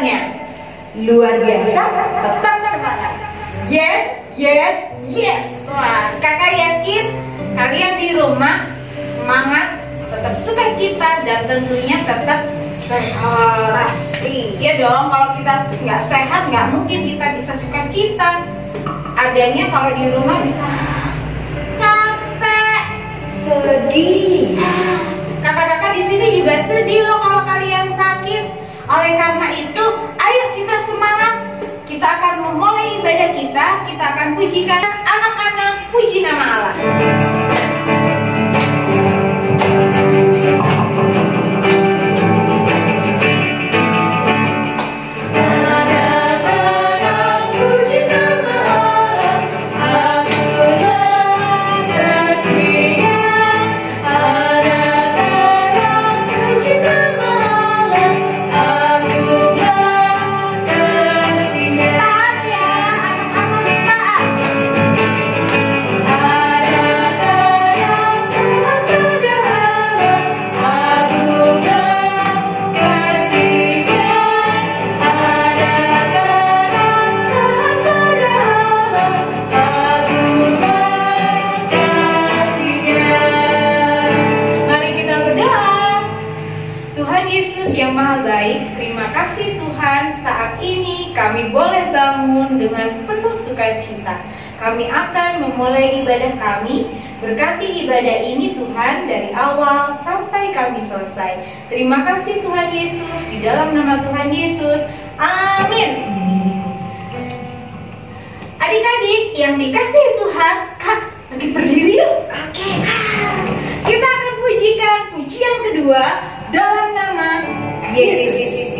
citanya? Luar biasa, tetap semangat. Yes, yes, yes. Wah, kakak yakin kalian di rumah semangat, tetap sukacita, dan tentunya tetap sehat. Pasti. Iya dong, kalau kita nggak sehat nggak mungkin kita bisa sukacita. Adanya kalau di rumah bisa capek, Sedih. kakak-kakak di sini juga sedih loh kalau kalian sakit. Oleh karena itu, ayo kita semangat. Kita akan memulai ibadah kita. Kita akan pujikan anak-anak, puji nama Allah. Kami boleh bangun dengan penuh sukacita. Kami akan memulai ibadah kami. Berkati ibadah ini Tuhan dari awal sampai kami selesai. Terima kasih Tuhan Yesus, di dalam nama Tuhan Yesus. Amin. Adik-adik yang dikasihi Tuhan, Kak, lagi berdiri yuk. Oke. Kita akan pujikan pujian kedua dalam nama Yesus.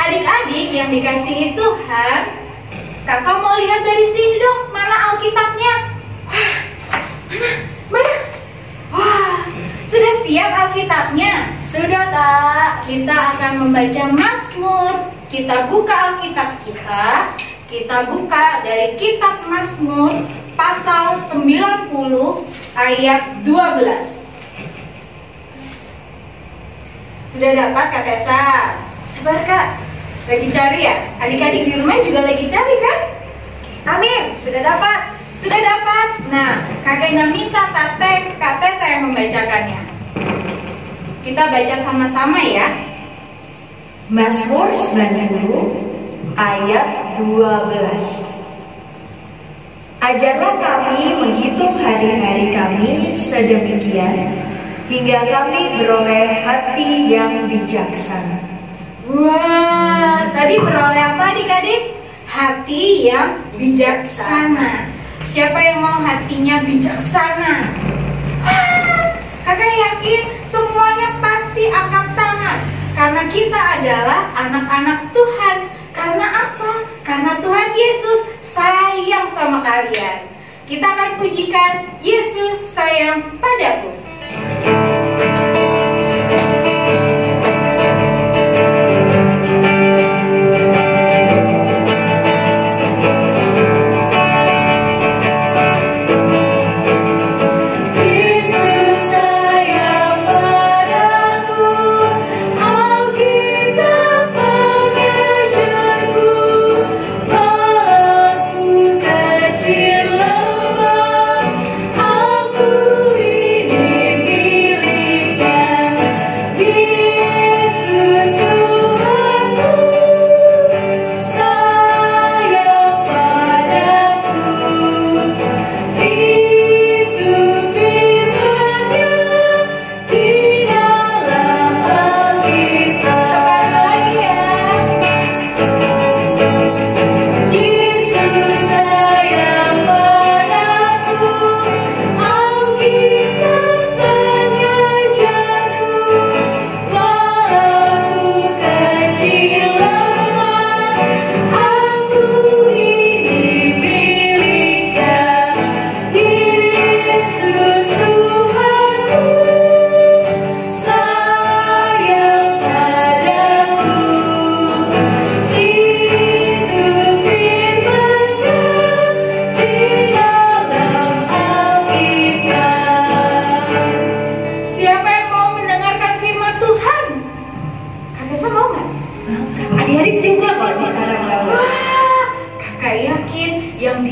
Adik-adik yang dikasihi Tuhan, kakak mau lihat dari sini dong, mana Alkitabnya? Wah, mana? Wah, sudah siap Alkitabnya? Sudah, Kak. Kita akan membaca Mazmur. Kita buka Alkitab kita. Kita buka dari kitab Mazmur pasal 90 ayat 12. Sudah dapat Kak Tessa? Sabar, Kak. Lagi cari ya? Adik-adik di rumah juga lagi cari kan? Amin, sudah dapat. Sudah dapat? Nah, kakeknya minta Kak Tessa yang membacakannya. Kita baca sama-sama ya. Mazmur 90 ayat 12. Ajarlah kami menghitung hari-hari kami sedemikian, hingga kami beroleh hati yang bijaksana. Wah, tadi beroleh apa adik-adik? Hati yang bijaksana. Siapa yang mau hatinya bijaksana? Wah, kakak yakin semuanya pasti angkat tangan. Karena kita adalah anak-anak Tuhan. Karena apa? Karena Tuhan Yesus sayang sama kalian. Kita akan pujikan Yesus sayang padaku.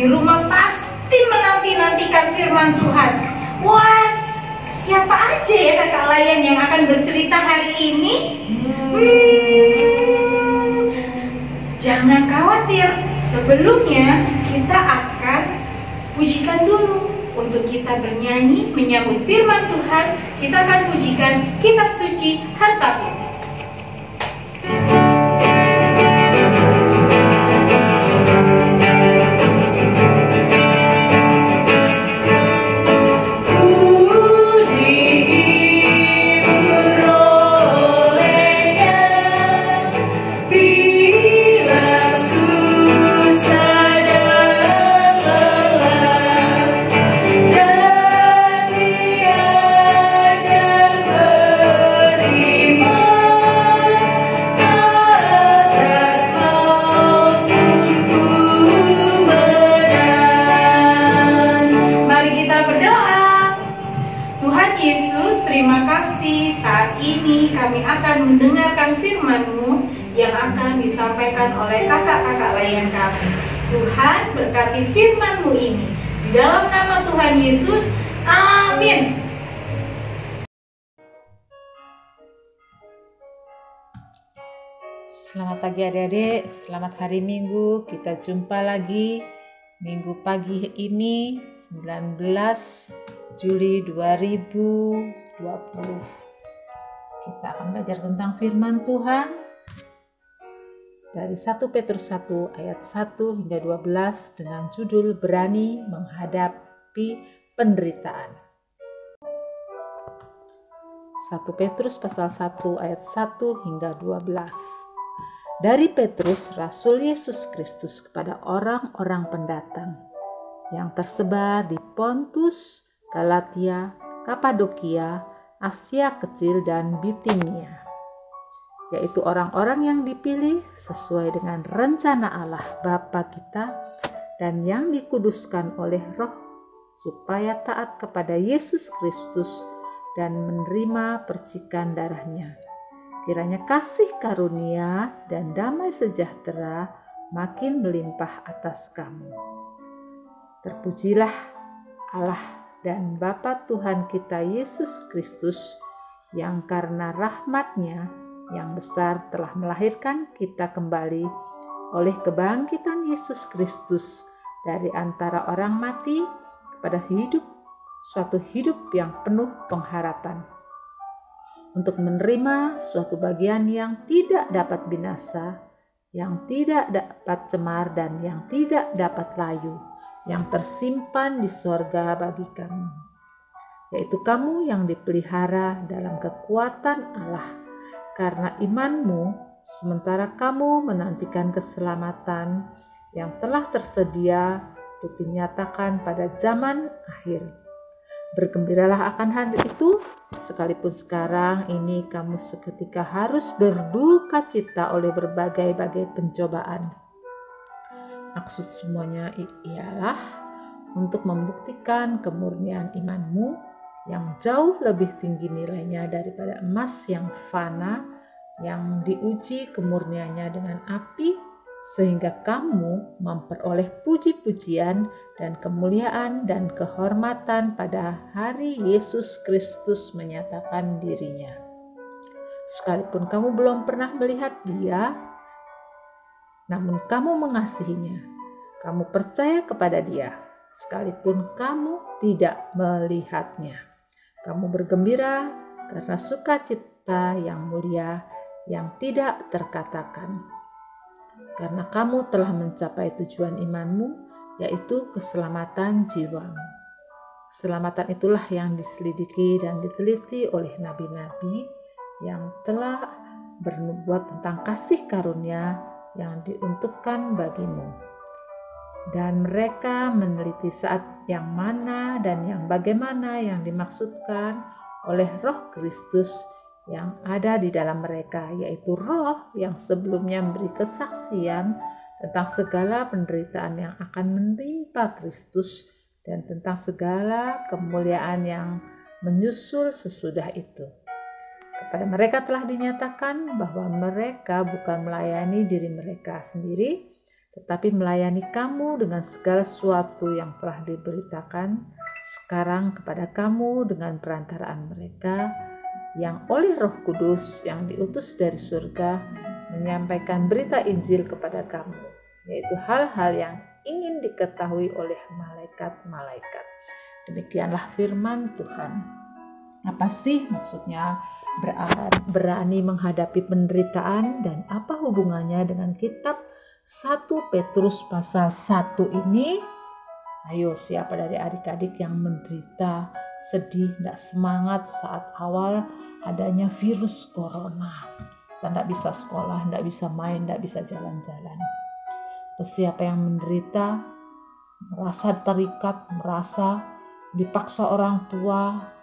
di rumah pasti menanti-nantikan firman Tuhan. Wah, siapa aja ya kakak layan yang akan bercerita hari ini? Jangan khawatir, sebelumnya kita akan pujikan dulu. Untuk kita bernyanyi menyambut firman Tuhan, kita akan pujikan kitab suci Hartaku. Mendengarkan firman-Mu yang akan disampaikan oleh kakak-kakak layan kami. Tuhan berkati firman-Mu ini. Di dalam nama Tuhan Yesus, amin. Selamat pagi adik-adik, selamat hari Minggu. Kita jumpa lagi Minggu pagi ini 19 Juli 2020. Kita akan belajar tentang firman Tuhan dari 1 Petrus 1 ayat 1 hingga 12 dengan judul Berani Menghadapi Penderitaan. 1 Petrus pasal 1 ayat 1 hingga 12. Dari Petrus, Rasul Yesus Kristus kepada orang-orang pendatang yang tersebar di Pontus, Galatia, Kapadokia, Asia Kecil dan Bitinia, yaitu orang-orang yang dipilih sesuai dengan rencana Allah Bapa kita dan yang dikuduskan oleh Roh supaya taat kepada Yesus Kristus dan menerima percikan darahnya. Kiranya kasih karunia dan damai sejahtera makin melimpah atas kamu. Terpujilah Allah dan Bapa Tuhan kita Yesus Kristus yang karena rahmat-Nya yang besar telah melahirkan kita kembali oleh kebangkitan Yesus Kristus dari antara orang mati kepada hidup, suatu hidup yang penuh pengharapan, untuk menerima suatu bagian yang tidak dapat binasa, yang tidak dapat cemar dan yang tidak dapat layu, yang tersimpan di sorga bagi kamu, yaitu kamu yang dipelihara dalam kekuatan Allah karena imanmu, sementara kamu menantikan keselamatan yang telah tersedia untuk dinyatakan pada zaman akhir. Bergembiralah akan hal itu, sekalipun sekarang ini kamu seketika harus berduka cita oleh berbagai-bagai pencobaan. Maksud semuanya ialah untuk membuktikan kemurnian imanmu yang jauh lebih tinggi nilainya daripada emas yang fana, yang diuji kemurniannya dengan api, sehingga kamu memperoleh puji-pujian dan kemuliaan dan kehormatan pada hari Yesus Kristus menyatakan dirinya. Sekalipun kamu belum pernah melihat Dia, namun kamu mengasihinya, kamu percaya kepada Dia, sekalipun kamu tidak melihatnya. Kamu bergembira karena sukacita yang mulia yang tidak terkatakan, karena kamu telah mencapai tujuan imanmu, yaitu keselamatan jiwamu. Keselamatan itulah yang diselidiki dan diteliti oleh nabi-nabi yang telah bernubuat tentang kasih karunia yang diuntukkan bagimu. Dan mereka meneliti saat yang mana dan yang bagaimana yang dimaksudkan oleh Roh Kristus yang ada di dalam mereka, yaitu Roh yang sebelumnya memberi kesaksian tentang segala penderitaan yang akan menimpa Kristus dan tentang segala kemuliaan yang menyusul sesudah itu. Kepada mereka telah dinyatakan bahwa mereka bukan melayani diri mereka sendiri, tetapi melayani kamu dengan segala sesuatu yang telah diberitakan sekarang kepada kamu dengan perantaraan mereka yang oleh Roh Kudus yang diutus dari surga menyampaikan berita Injil kepada kamu, yaitu hal-hal yang ingin diketahui oleh malaikat-malaikat. Demikianlah firman Tuhan. Apa sih maksudnya berani menghadapi penderitaan, dan apa hubungannya dengan kitab 1 Petrus pasal 1 ini? Ayo, siapa dari adik-adik yang menderita, sedih, tidak semangat saat awal adanya virus corona? Kita tidak bisa sekolah, tidak bisa main, tidak bisa jalan-jalan. Atau siapa yang menderita, merasa terikat, merasa dipaksa orang tua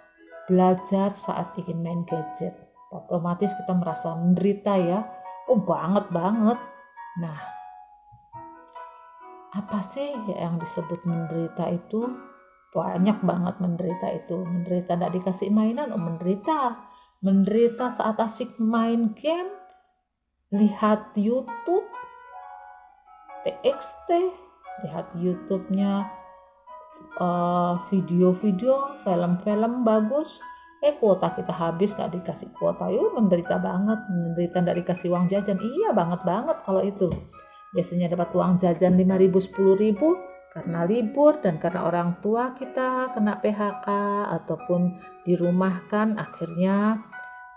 belajar saat ingin main gadget. Otomatis kita merasa menderita ya. Oh banget. Nah, apa sih yang disebut menderita itu? Banyak banget menderita itu. Menderita tidak dikasih mainan, menderita saat asik main game, lihat YouTube, TXT, lihat YouTube-nya video-video, film-film bagus. Kuota kita habis, gak dikasih kuota. Menderita banget. Menderita tidak dikasih uang jajan. Iya banget kalau itu. Biasanya dapat uang jajan 5.000, 10.000 karena libur dan karena orang tua kita kena PHK ataupun dirumahkan, akhirnya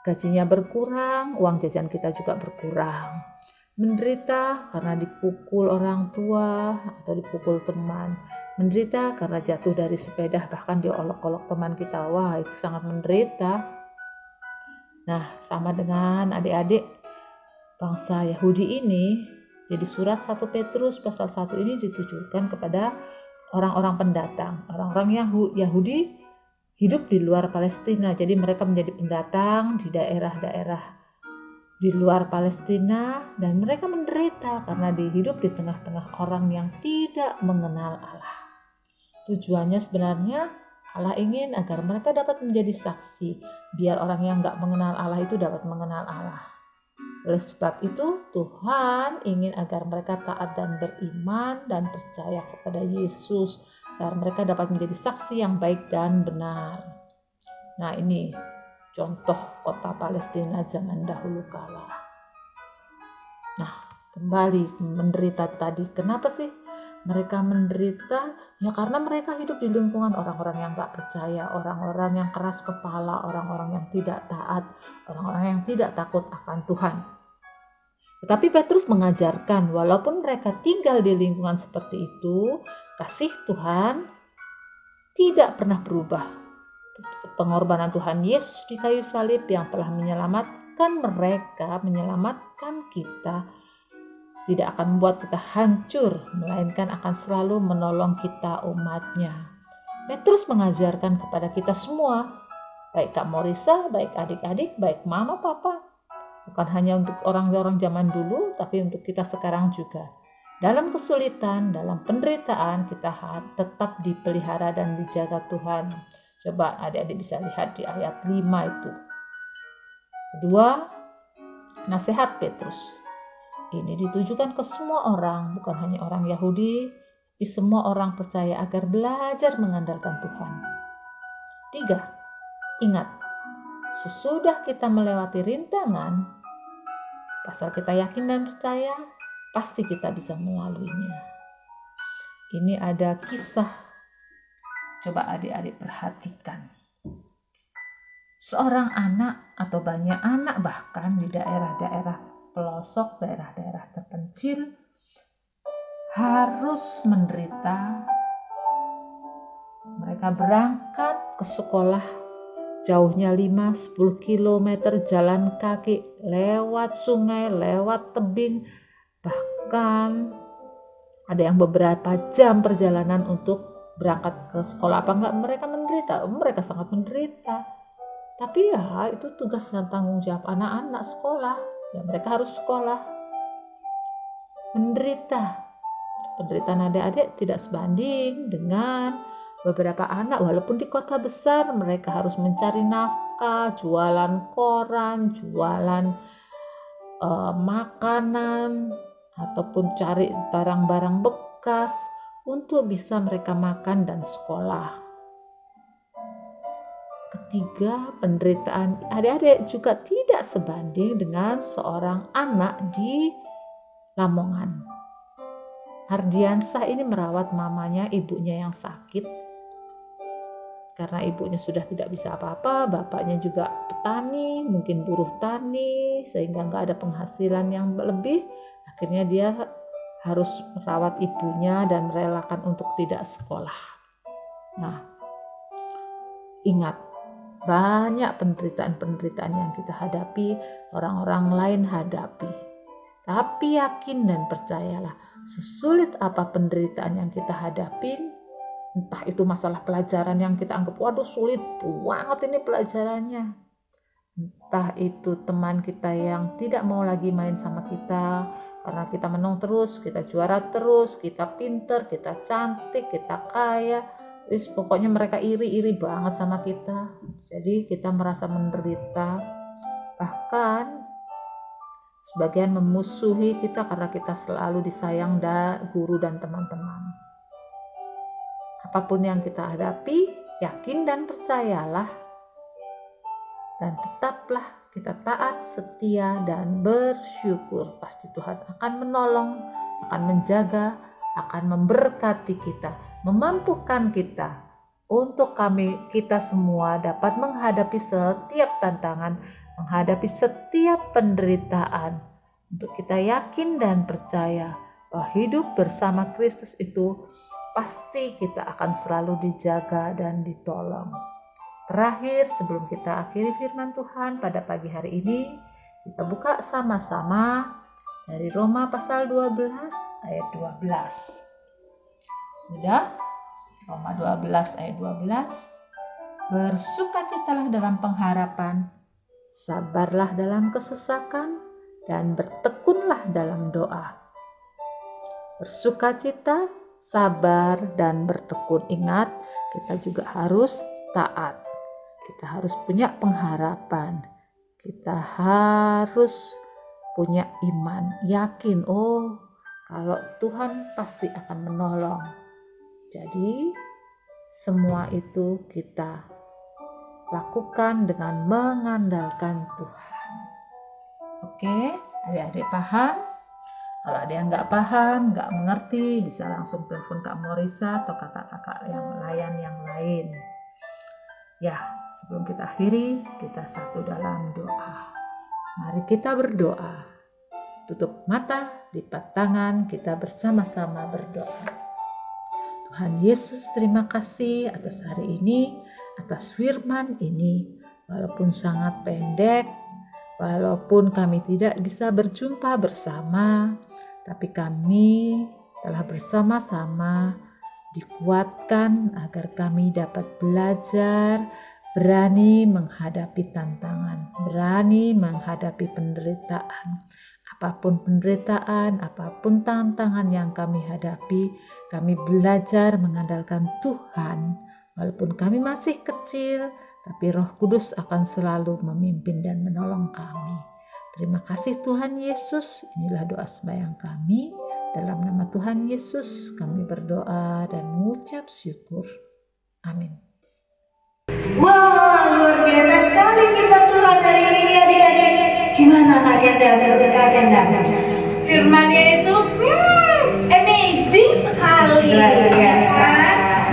gajinya berkurang, uang jajan kita juga berkurang. Menderita karena dipukul orang tua atau dipukul teman. Menderita karena jatuh dari sepeda, bahkan diolok-olok teman kita. Wah, itu sangat menderita. Nah, sama dengan adik-adik bangsa Yahudi ini. Jadi surat 1 Petrus pasal 1 ini ditujukan kepada orang-orang pendatang. Orang-orang Yahudi hidup di luar Palestina. Jadi mereka menjadi pendatang di daerah-daerah di luar Palestina, dan mereka menderita karena hidup di tengah-tengah orang yang tidak mengenal Allah. Tujuannya sebenarnya Allah ingin agar mereka dapat menjadi saksi, biar orang yang gak mengenal Allah itu dapat mengenal Allah. Oleh sebab itu Tuhan ingin agar mereka taat dan beriman dan percaya kepada Yesus, agar mereka dapat menjadi saksi yang baik dan benar. Nah, ini contoh kota Palestina zaman dahulu kala. Nah, kembali menderita tadi. Kenapa sih mereka menderita? Ya karena mereka hidup di lingkungan orang-orang yang gak percaya, orang-orang yang keras kepala, orang-orang yang tidak taat, orang-orang yang tidak takut akan Tuhan. Tetapi Petrus mengajarkan, walaupun mereka tinggal di lingkungan seperti itu, kasih Tuhan tidak pernah berubah. Pengorbanan Tuhan Yesus di kayu salib yang telah menyelamatkan mereka, menyelamatkan kita, tidak akan membuat kita hancur, melainkan akan selalu menolong kita umatnya. Petrus mengajarkan kepada kita semua, baik Kak Morisa, baik adik-adik, baik mama, papa, bukan hanya untuk orang-orang zaman dulu, tapi untuk kita sekarang juga. Dalam kesulitan, dalam penderitaan, kita tetap dipelihara dan dijaga Tuhan. Coba adik-adik bisa lihat di ayat 5 itu. Kedua, nasihat Petrus. Ini ditujukan ke semua orang, bukan hanya orang Yahudi, tapi semua orang percaya agar belajar mengandalkan Tuhan. 3, ingat, sesudah kita melewati rintangan, asal kita yakin dan percaya, pasti kita bisa melaluinya. Ini ada kisah. Coba adik-adik perhatikan. Seorang anak atau banyak anak bahkan di daerah-daerah pelosok, daerah-daerah terpencil harus menderita. Mereka berangkat ke sekolah jauhnya 5-10 km jalan kaki, lewat sungai, lewat tebing, bahkan ada yang beberapa jam perjalanan untuk berangkat ke sekolah. Apa enggak mereka menderita? Mereka sangat menderita. Tapi ya itu tugas dan tanggung jawab anak-anak sekolah. Ya mereka harus sekolah. Menderita. Penderitaan adik-adik tidak sebanding dengan beberapa anak walaupun di kota besar mereka harus mencari nafkah, jualan koran, jualan makanan, ataupun cari barang-barang bekas untuk bisa mereka makan dan sekolah. Ketiga, penderitaan adik-adik juga tidak sebanding dengan seorang anak di Lamongan. Hardiansah ini merawat mamanya, ibunya yang sakit. Karena ibunya sudah tidak bisa apa-apa, bapaknya juga petani, mungkin buruh tani, sehingga nggak ada penghasilan yang lebih. Akhirnya dia harus merawat ibunya dan merelakan untuk tidak sekolah. Nah, ingat, banyak penderitaan-penderitaan yang kita hadapi, orang-orang lain hadapi. Tapi yakin dan percayalah, sesulit apa penderitaan yang kita hadapin, entah itu masalah pelajaran yang kita anggap, waduh sulit banget ini pelajarannya. Entah itu teman kita yang tidak mau lagi main sama kita, karena kita menang terus, kita juara terus, kita pinter, kita cantik, kita kaya. Pokoknya mereka iri-iri banget sama kita. Jadi kita merasa menderita. Bahkan sebagian memusuhi kita karena kita selalu disayang guru dan teman-teman. Apapun yang kita hadapi, yakin dan percayalah. Dan tetaplah kita taat, setia, dan bersyukur. Pasti Tuhan akan menolong, akan menjaga, akan memberkati kita, memampukan kita untuk kita semua dapat menghadapi setiap tantangan, menghadapi setiap penderitaan. Untuk kita yakin dan percaya bahwa hidup bersama Kristus itu pasti kita akan selalu dijaga dan ditolong. Terakhir, sebelum kita akhiri firman Tuhan pada pagi hari ini, kita buka sama-sama dari Roma pasal 12 ayat 12. Sudah? Roma 12 ayat 12. Bersukacitalah dalam pengharapan, sabarlah dalam kesesakan, dan bertekunlah dalam doa. Bersukacita, sabar, dan bertekun. Ingat, kita juga harus taat. Kita harus punya pengharapan. Kita harus punya iman. Yakin, kalau Tuhan pasti akan menolong. Jadi, semua itu kita lakukan dengan mengandalkan Tuhan. Oke, adik-adik paham? Kalau ada yang nggak paham, nggak mengerti, bisa langsung telepon Kak Morisa atau kakak-kakak yang lain. Ya, sebelum kita akhiri, kita satu dalam doa. Mari kita berdoa. Tutup mata, lipat tangan, kita bersama-sama berdoa. Tuhan Yesus, terima kasih atas hari ini, atas firman ini. Walaupun sangat pendek, walaupun kami tidak bisa berjumpa bersama, tapi kami telah bersama-sama dikuatkan agar kami dapat belajar, berani menghadapi tantangan, berani menghadapi penderitaan. Apapun penderitaan, apapun tantangan yang kami hadapi, kami belajar mengandalkan Tuhan. Walaupun kami masih kecil, tapi Roh Kudus akan selalu memimpin dan menolong kami. Terima kasih Tuhan Yesus. Inilah doa sembahyang kami. Dalam nama Tuhan Yesus kami berdoa dan mengucap syukur. Amin. Wah, luar biasa sekali firman Tuhan hari ini adik-adik. Gimana Kak Kenda, menurut Kak Kenda? Firmannya itu amazing sekali. Luar biasa.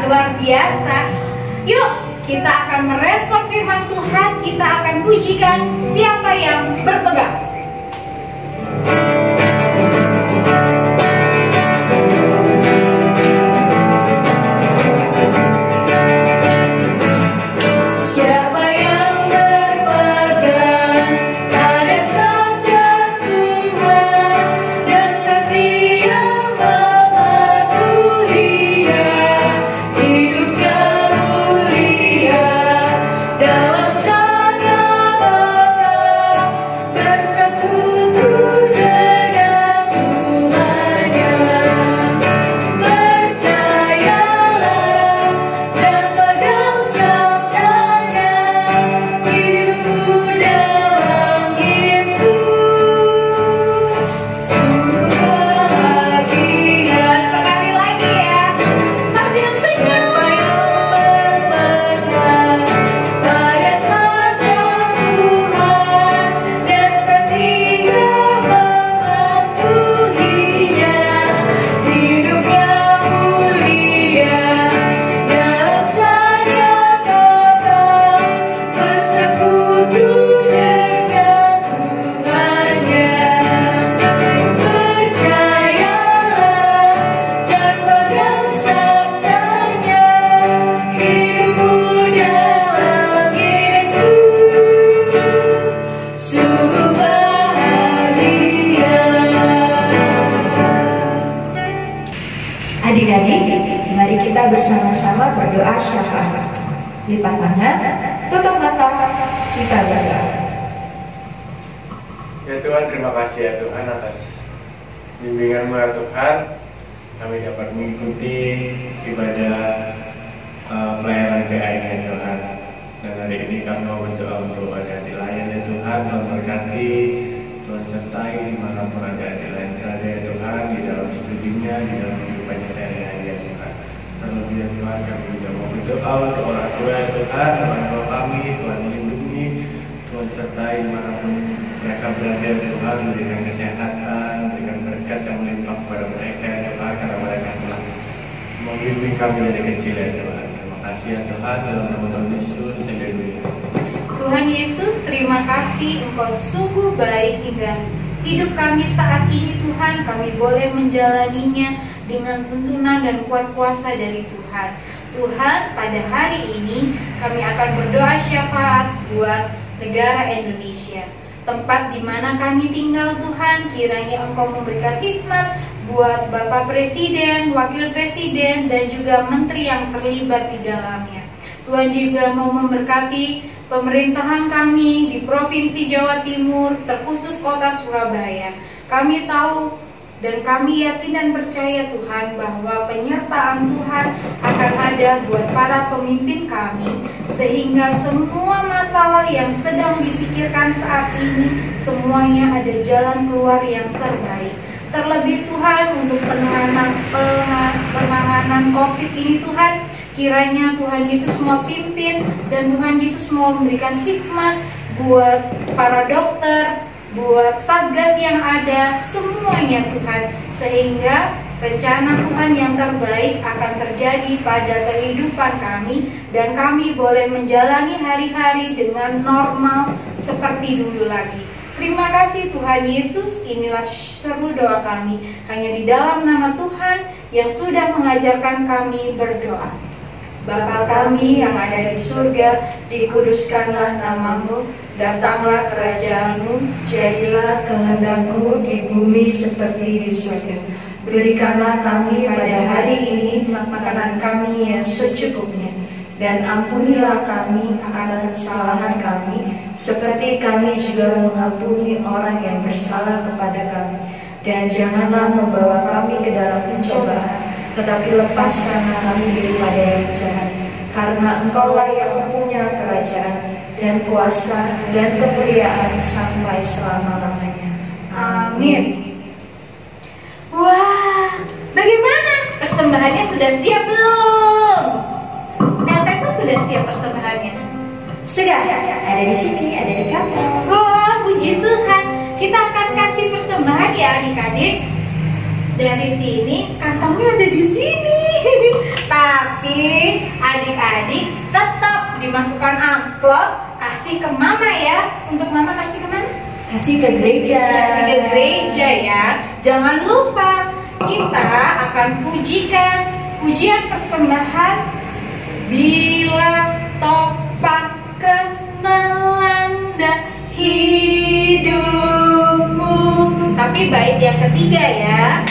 Luar biasa. Yuk, kita akan merespon firman Tuhan. Kita akan pujikan siapa yang berpegang. Bersama berdoa syafaat. Lipat tangan, tutup mata, kita berdoa. Ya Tuhan, terima kasih ya Tuhan atas bimbingan-Mu ya Tuhan. Kami dapat mengikuti ibadah pelayanan PA ini ya Tuhan. Dan hari ini kami mau berdoa untuk ada dilayan ya Tuhan. Tuhan berkati, Tuhan sertai dimanapun ada dilayan berada ya Tuhan, di dalam studinya, di dalam kehidupannya sehari-hari ya Tuhan. Terlebih ya Tuhan, kami juga mau berdoa untuk orang tua ya Tuhan, orang tua kami, Tuhan melindungi, Tuhan sertai dimanapun mereka berada ya Tuhan, berikan kesehatan, berikan berkat yang melimpah kepada mereka ya Tuhan, karena mereka telah membimbing kami dari kecil ya Tuhan. Terima kasih ya Tuhan, dalam nama Tuhan Yesus, haleluya. Tuhan Yesus, terima kasih Engkau sungguh baik hingga hidup kami saat ini Tuhan. Kami boleh menjalaninya dengan tuntunan dan kuat kuasa dari Tuhan. Tuhan, pada hari ini kami akan berdoa syafaat buat negara Indonesia, tempat di mana kami tinggal Tuhan. Kiranya Engkau memberikan hikmat buat Bapak Presiden, Wakil Presiden, dan juga Menteri yang terlibat di dalamnya. Tuhan juga mau memberkati pemerintahan kami di Provinsi Jawa Timur, terkhusus Kota Surabaya. Kami tahu dan kami yakin dan percaya Tuhan bahwa penyertaan Tuhan akan ada buat para pemimpin kami, sehingga semua masalah yang sedang dipikirkan saat ini semuanya ada jalan keluar yang terbaik. Terlebih Tuhan, untuk penanganan COVID ini Tuhan, kiranya Tuhan Yesus mau pimpin dan Tuhan Yesus mau memberikan hikmat buat para dokter, buat satgas yang ada, semuanya Tuhan, sehingga rencana Tuhan yang terbaik akan terjadi pada kehidupan kami dan kami boleh menjalani hari-hari dengan normal seperti dulu lagi. Terima kasih Tuhan Yesus, inilah seru doa kami hanya di dalam nama Tuhan yang sudah mengajarkan kami berdoa. Bapa kami yang ada di surga, dikuduskanlah nama-Mu, datanglah kerajaan-Mu, jadilah kehendak-Mu di bumi seperti di surga. Berikanlah kami pada hari ini makanan kami yang secukupnya, dan ampunilah kami akan kesalahan kami, seperti kami juga mengampuni orang yang bersalah kepada kami. Dan janganlah membawa kami ke dalam pencobaan, tetapi lepaskan kami daripada yang jahat. Karena Engkaulah yang punya kerajaan dan kuasa dan kemuliaan sampai selama-lamanya. Amin. Wah, bagaimana? Persembahannya sudah siap belum? Tessa sudah siap persembahannya? Sudah, ada di sini, ada di kantong. Wah, puji Tuhan. Kita akan kasih persembahan ya adik-adik. Dari sini, kantongnya ada di sini. Tapi adik-adik tetap dimasukkan amplop, kasih ke mama ya. Untuk mama kasih ke mana? Kasih ke gereja. Kasih ke gereja ya. Jangan lupa kita akan pujikan pujian persembahan bila topak melanda hidupmu. Tapi bait yang ketiga ya.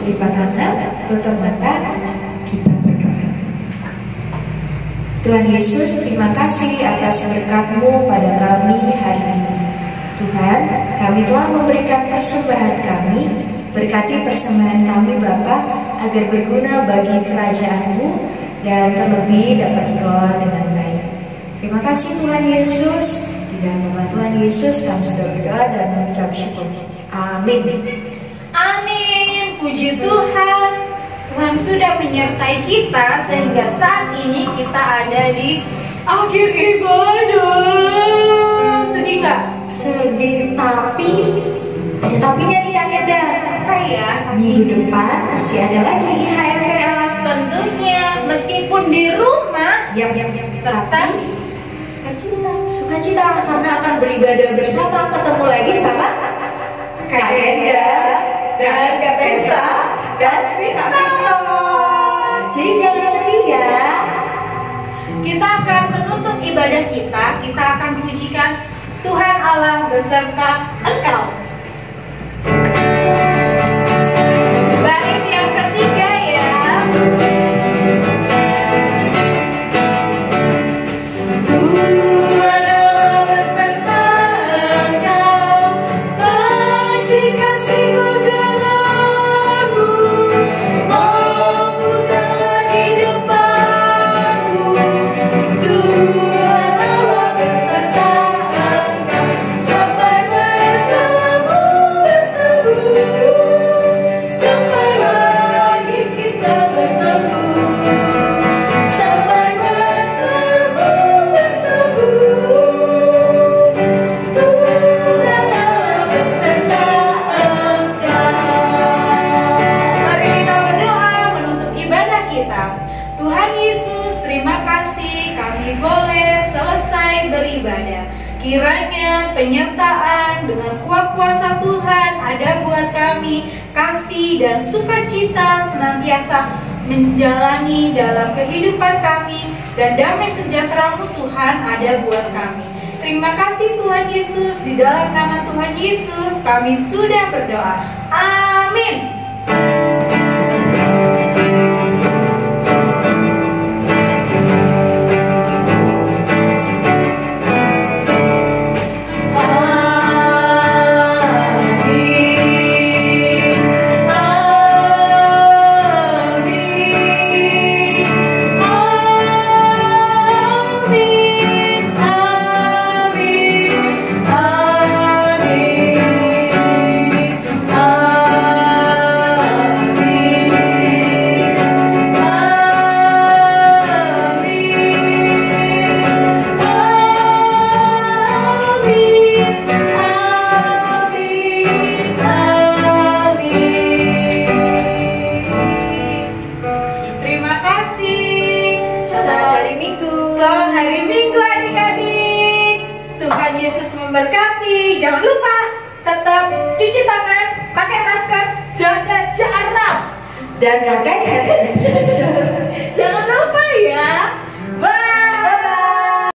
Lipat tangan, tutup mata, kita berdoa. Tuhan Yesus, terima kasih atas berkat-Mu pada kami hari ini. Tuhan, kami telah memberikan persembahan kami, berkati persembahan kami Bapa, agar berguna bagi kerajaan-Mu dan terlebih dapat dikelola dengan baik. Terima kasih Tuhan Yesus, di Di dalam nama Tuhan Yesus kami sudah berdoa dan mengucap syukur. Amin. Amin. Puji Tuhan. Tuhan sudah menyertai kita sehingga saat ini kita ada di akhir ibadah. Sedih nggak? Sedih, tapi ada tapinya nih Kak Eda. Apa ya? Minggu depan masih ada lagi IHMPA. Tentunya meskipun di rumah Tetap sukacita karena akan beribadah bersama, ketemu lagi sama Kak Eda dan Kak Tessa dan Kak Victor. Jadi jangan sedih ya. kita akan menutup ibadah kita akan pujikan Tuhan Allah beserta engkau. Bait yang ketiga ya. Kiranya penyertaan dengan kuasa Tuhan ada buat kami, kasih dan sukacita senantiasa menjalani dalam kehidupan kami, dan damai sejahtera-Mu Tuhan ada buat kami. Terima kasih Tuhan Yesus, di dalam nama Tuhan Yesus kami sudah berdoa. Amin. Jangan lupa tetap cuci tangan, pakai masker, jaga jarak, dan pakai headset.